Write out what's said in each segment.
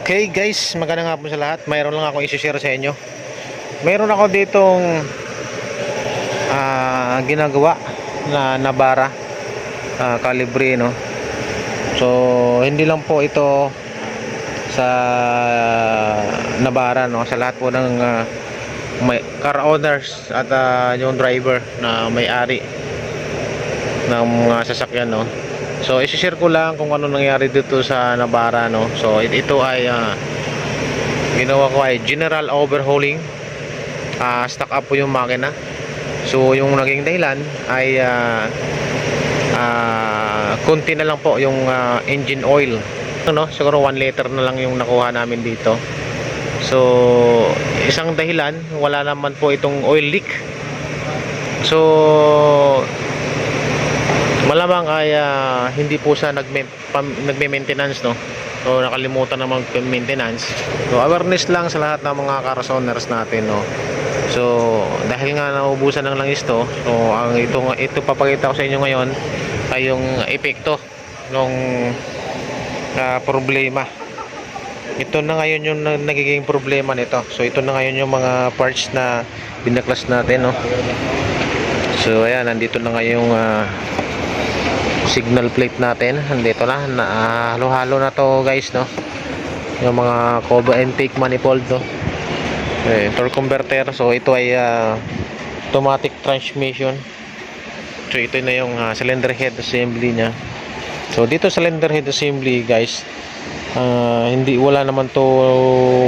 Okay guys, magandang hapon sa lahat. Mayroon lang ako i-share sa inyo. Mayroon ako ditong ginagawa na nabara, kalibre, no. So hindi lang po ito sa nabara, no, sa lahat po ng may car owners at yung driver na may-ari ng mga sasakyan, no. So i-share ko lang kung ano nangyari dito sa nabara, no. So ito ay ginawa ko ay general overhauling. Stock up po yung makina. So yung naging dahilan ay konti na lang po yung engine oil, no? Siguro 1 liter na lang yung nakuha namin dito. So isang dahilan, wala naman po itong oil leak. So malamang ay hindi po siya nagme-maintenance, no. So nakalimutan na mag-maintenance. So awareness lang sa lahat ng mga car owners natin, no. So dahil nga naubusan ng langis to, so ang ito papakita ko sa inyo ngayon ay yung epekto ng problema. Ito na ngayon yung nagiging problema nito. So ito na ngayon yung mga parts na binaklas natin, no. So ayan, nandito na ngayon signal plate natin. Nandito na, halo-halo na to guys, no. Yung mga Cobra intake manifold, no. Torque converter. So ito ay automatic transmission. So ito na yung cylinder head assembly nya. So dito sa cylinder head assembly guys, hindi, wala naman to,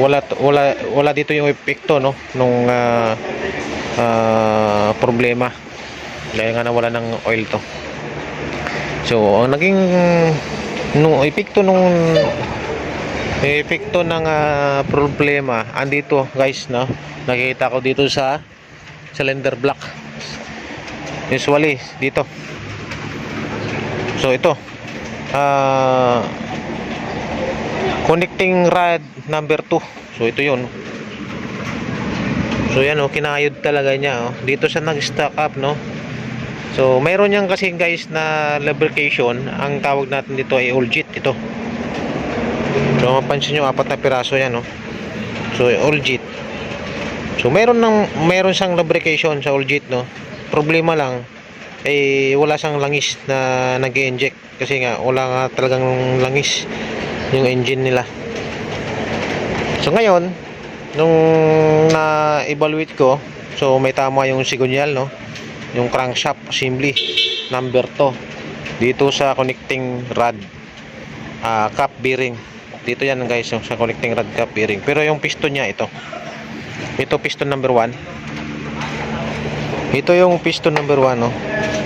wala dito yung epekto, no, nung problema dahil nga nawala ng oil to. So ang naging epekto ng problema andito guys, no. Nakikita ko dito sa cylinder block, usually dito. So ito connecting rod number 2. So ito yun. So yan, oh, kinayod talaga niya, oh. Dito siya nag-stock up, no. So mayroon yan kasi guys na lubrication. Ang tawag natin dito ay oil jet ito. So mapansin nyo, 4 na piraso yan, no. So oil jet. So meron siyang lubrication sa oil jet, no. Problema lang wala siyang langis na nag-inject kasi nga wala nga talagang langis yung engine nila. So ngayon nung na-evaluate ko, so may tama yung sigunyal, no, yung crankshaft assembly number 2 dito sa connecting rod cap bearing. Dito yan guys, sa connecting rod cap bearing. Pero yung piston nya ito piston number 1. Ito yung piston number 1, no.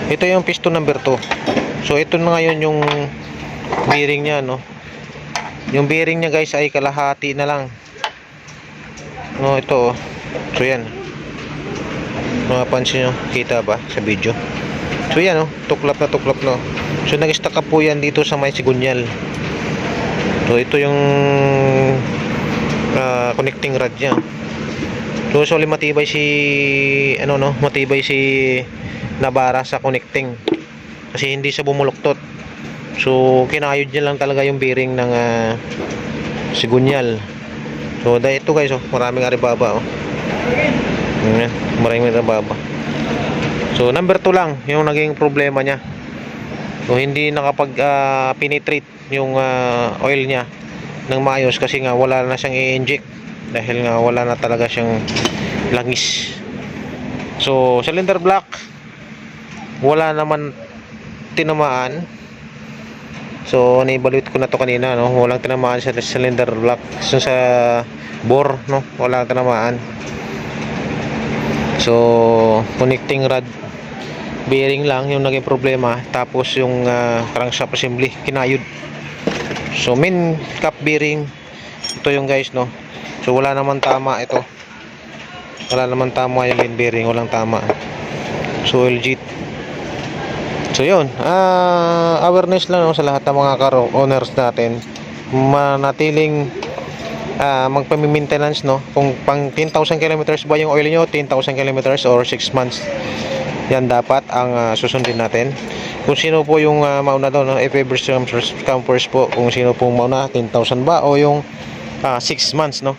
Ito yung piston number 2. So ito na ngayon yung bearing nya, no. Yung bearing nya guys ay kalahati na lang, no. Ito, so yan, mapapansin nyo, kita ba sa video? So yan, oh, tuklap na. So nag-stack up po yan dito sa may sigunyal. So ito yung connecting rod nya. So usually matibay si nabara sa connecting kasi hindi siya bumuluktot. So kinayod niya lang talaga yung bearing ng sigunyal. So dahil ito guys, oh, maraming aribaba, oh. Maraming aribaba. So number 2 lang yung naging problema niya. So hindi nakapag penetrate yung oil niya ng maayos kasi nga wala na siyang i-inject dahil nga wala na talaga siyang langis. So cylinder block, wala naman tinamaan. So na-evaluate ko na to kanina, no. Walang tinamaan sa cylinder block. So sa bore, no, walang tinamaan. So connecting rod bearing lang yung naging problema. Tapos yung crankshaft assembly kinayod. So main cap bearing ito yung guys, no. So wala naman tama ito. Wala naman tama yung main bearing, walang tama. So oil jet. So yun, awareness lang, no, sa lahat ng mga car owners natin, manatiling magpa-maintenance, no. Kung pang 10,000 kilometers ba yung oil nyo, 10,000 kilometers or 6 months, yan dapat ang susundin natin. Kung sino po yung mauna daw, no, if ever come first po, kung sino po mauna, 10,000 ba o yung 6 months, no.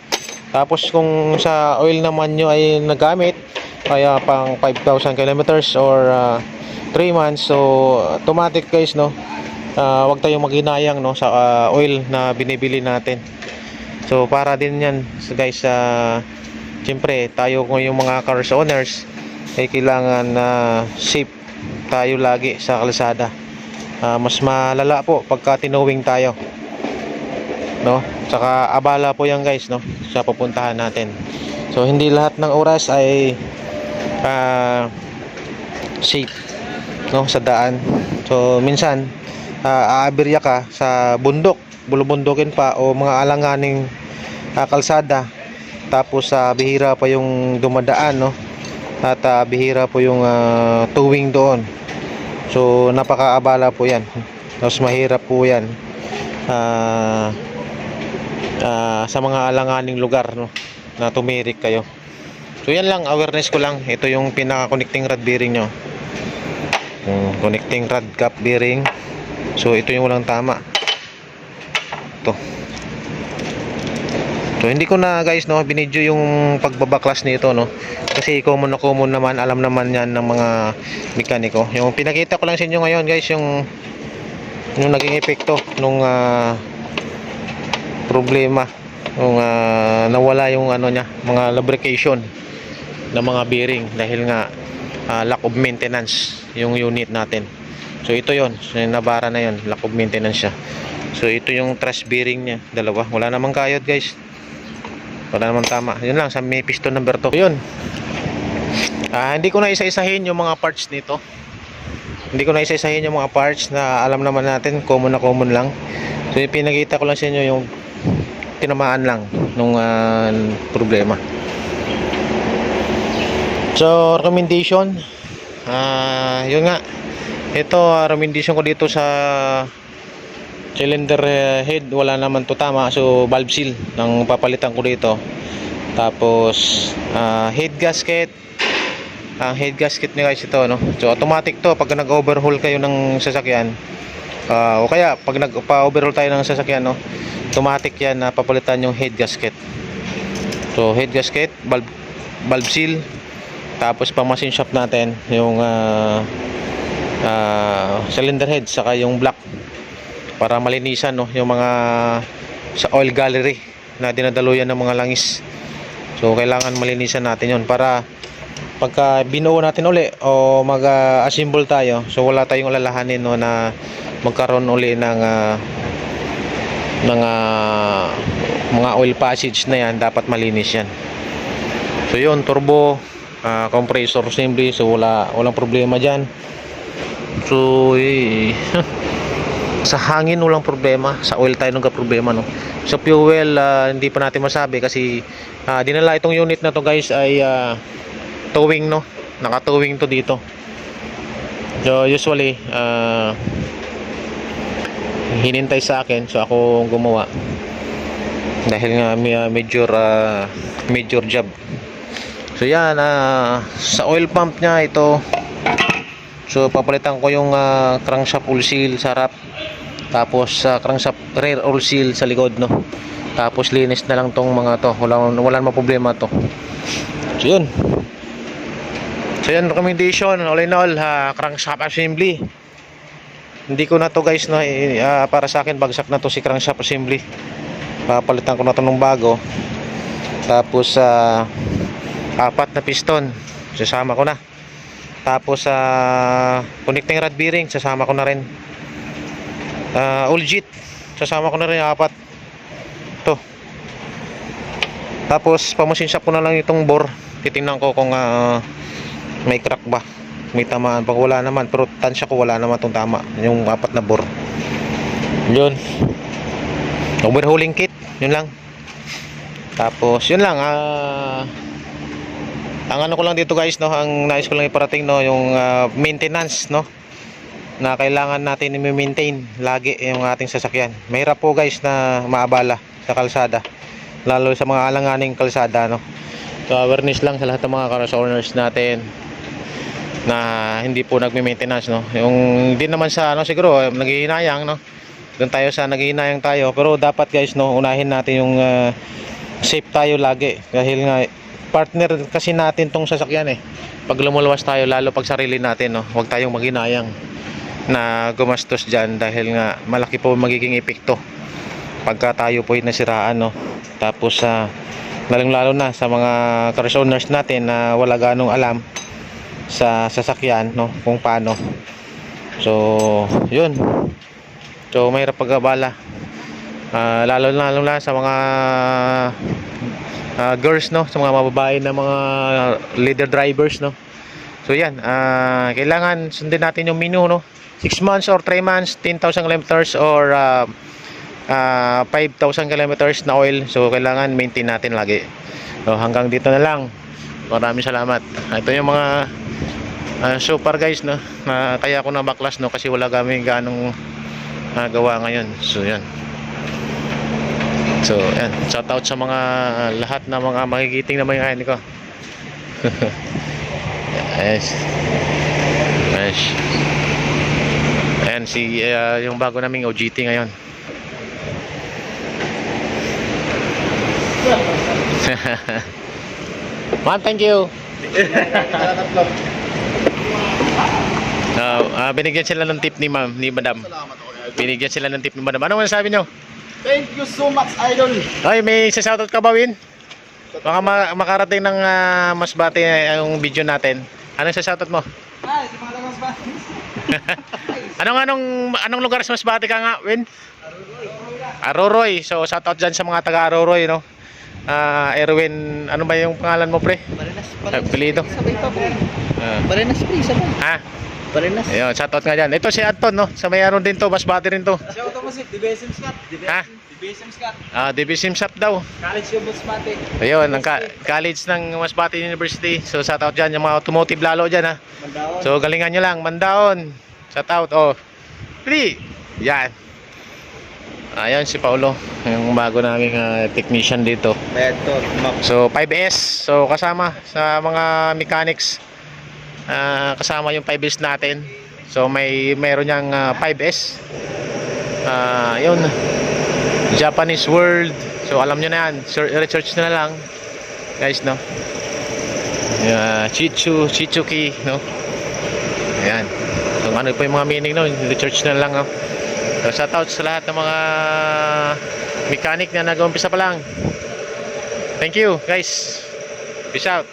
Tapos kung sa oil naman nyo ay nagamit kaya pang 5,000 kilometers or 3 months, so automatic guys, no. Wag tayong maghinayang, no, sa oil na binibili natin. So para din yan, so guys, siyempre tayo kung yung mga cars owners ay kailangan safe tayo lagi sa kalsada. Mas malala po pagka tinowing tayo, no. Saka abala po yan guys, no, sa pupuntahan natin. So hindi lahat ng oras ay safe, no, sa daan. So minsan aaberya ka sa bundok, bulubundukin pa o mga alanganing kalsada, tapos bihira pa yung dumadaan, no, at bihira po yung towing doon. So napakaabala po yan, mas mahirap po yan sa mga alanganing lugar, no, na tumirik kayo. So yan lang, awareness ko lang. Ito yung pinaka connecting rod bearing nyo, connecting rod cap bearing. So ito yung walang tama, ito. So hindi ko na guys, no, binidyo yung pagbabaklas nito, no, kasi common na common naman, alam naman yan ng mga mekaniko. Yung pinakita ko lang sa inyo ngayon guys, yung naging epekto nung problema, yung nawala yung ano niya, mga lubrication ng mga bearing dahil nga lack of maintenance yung unit natin. So ito yon, nabara na yon, lack of maintenance siya. So ito yung thrust bearing niya, dalawa, wala namang kayod guys, wala namang tama. Yun lang, sa may piston number 2 yun. Hindi ko na isa-isahin yung mga parts nito, hindi ko na isa-isahin yung mga parts na alam naman natin, common na common lang. So yung pinakita ko lang sa inyo yung tinamaan lang nung problema. So recommendation, yun nga, ito recommendation ko dito sa cylinder head, wala naman to tama. So valve seal ang papalitan ko dito. Tapos head gasket, ang head gasket niya guys ito, no. So automatic to pag nag-overhaul kayo ng sasakyan, o kaya pag nagpa-overhaul tayo ng sasakyan, no, automatic yan na papalitan yung head gasket. So head gasket, valve seal, tapos pang machine shop natin yung cylinder head saka yung block para malinisan, no, yung mga sa oil gallery na dinadaluyan ng mga langis. So kailangan malinisan natin yon para pagka binuo natin uli o mag-assemble tayo, so wala tayong alalahanin, no, na magkaroon uli ng mga oil passage na yan. Dapat malinis yan. So yun, turbo, compressor assembly, so walang problema dyan. So sa hangin walang problema, sa oil tayo nagka-problema, no. Sa fuel hindi pa natin masabi kasi dinala itong unit na to guys ay towing, no, naka-towing to dito. So usually hinintay sa akin, so ako gumawa dahil nga major job. So yan, sa oil pump nya ito, so papalitan ko yung crankshaft oil seal sa harap, tapos crankshaft rear oil seal sa likod, no. Tapos linis na lang tong mga to, wala namang problema to. So yun, recommendation all in all, crankshaft assembly. Hindi ko na to guys, no, para sa akin bagsak na to si crankshaft assembly. Papalitan ko na to ng bago. Tapos 4 na piston sasama ko na. Tapos connecting rod bearing sasama ko na rin. Oil jet sasama ko na rin, 4 to. Tapos pa-machine shop ko na lang itong bore. Titingnan ko kung may crack ba, may tamaan. Pag wala naman, pero tansya ko wala naman itong tama, yung 4 na bore. Yun, overhauling kit, yun lang. Tapos yun lang, ang ano ko lang dito guys, no, ang nais ko lang iparating, no, yung maintenance, no, na kailangan natin i-maintain lagi yung ating sasakyan. Mahirap po guys na maabala sa kalsada, lalo sa mga alanganing kalsada, no. So awareness lang sa lahat ng mga car owners natin na hindi po nagme-maintenance, no. Yung hindi naman sa ano, siguro naghihinayang, no, doon tayo sa naghihinayang tayo. Pero dapat guys, no, unahin natin yung safe tayo lagi. Dahil nga, partner kasi natin tong sasakyan eh. Pag lumuluwas tayo, lalo pag sarili natin, no, huwag tayong maghinayang na gumastos dyan. Dahil nga, malaki po magiging epekto pagka tayo po ay nasiraan, no. Tapos, lalong lalo na sa mga cars owners natin na wala ganong alam sa sasakyan, no, kung paano. So yun, so mahirap pag-abala, lalo na sa mga girls, no, sa mga mababae na mga leader drivers, no. So yan, kailangan sundin natin yung menu, no, 6 months or 3 months, 10,000 kilometers or 5,000 kilometers na oil. So kailangan maintain natin lagi. So hanggang dito na lang. Maraming salamat. Ito yung mga super guys, no, na kaya ako na baklas, no, kasi wala kami ganong gawa ngayon. So yan. So yan, shout out sa mga lahat na mga magigiting na mga ko. Yes. Yes. Ayan si yung bago naming OGT ngayon. Man, thank you. Binigyan sila ng tip ni ma'am, ni madam. Binigyan sila ng tip ni madam. Ano masasabi nyo? Thank you so much, idol. Ay, may shoutout ka ba, Win? Baka makarating ng Masbate yung video natin. Anong shoutout mo? Ay, si mga lagas ba? Anong lugar sa Masbate ka nga, Win? Aroroy. So shoutout dyan sa mga taga Aroroy, no? Erwin, ano ba yung pangalan mo, pre? Barinas. Apelido. Sabay pa, bro. Barinas, please. Sabay. Ha? Barinas. Ayun, shoutout nga dyan. Ito si Anton, no? Sa may ano din to, Masbate rin to. Shout out mo si DBSM Scott. Ha? DBSM Scott. DBSM shop daw. College yung Masbate. Ayun, ang college ng Masbate University. So shoutout dyan, yung mga automotive lalo dyan, ha? Mandaon. So galingan nyo lang, Mandaon. Shoutout, oh. Free. Yan. Ayan si Paulo, yung bago naming technician dito. Beto. So 5S, so kasama sa mga mechanics, kasama yung 5S natin. So mayroon niyang 5S. Yun, Japanese World. So alam niyo na yan, research na lang guys, no. Chichuki, no. Ayan, so ano po yung mga meaning, no, research na lang, no. So shoutout sa lahat ng mga mechanic na nag-uumpisa pa lang. Thank you guys. Peace out.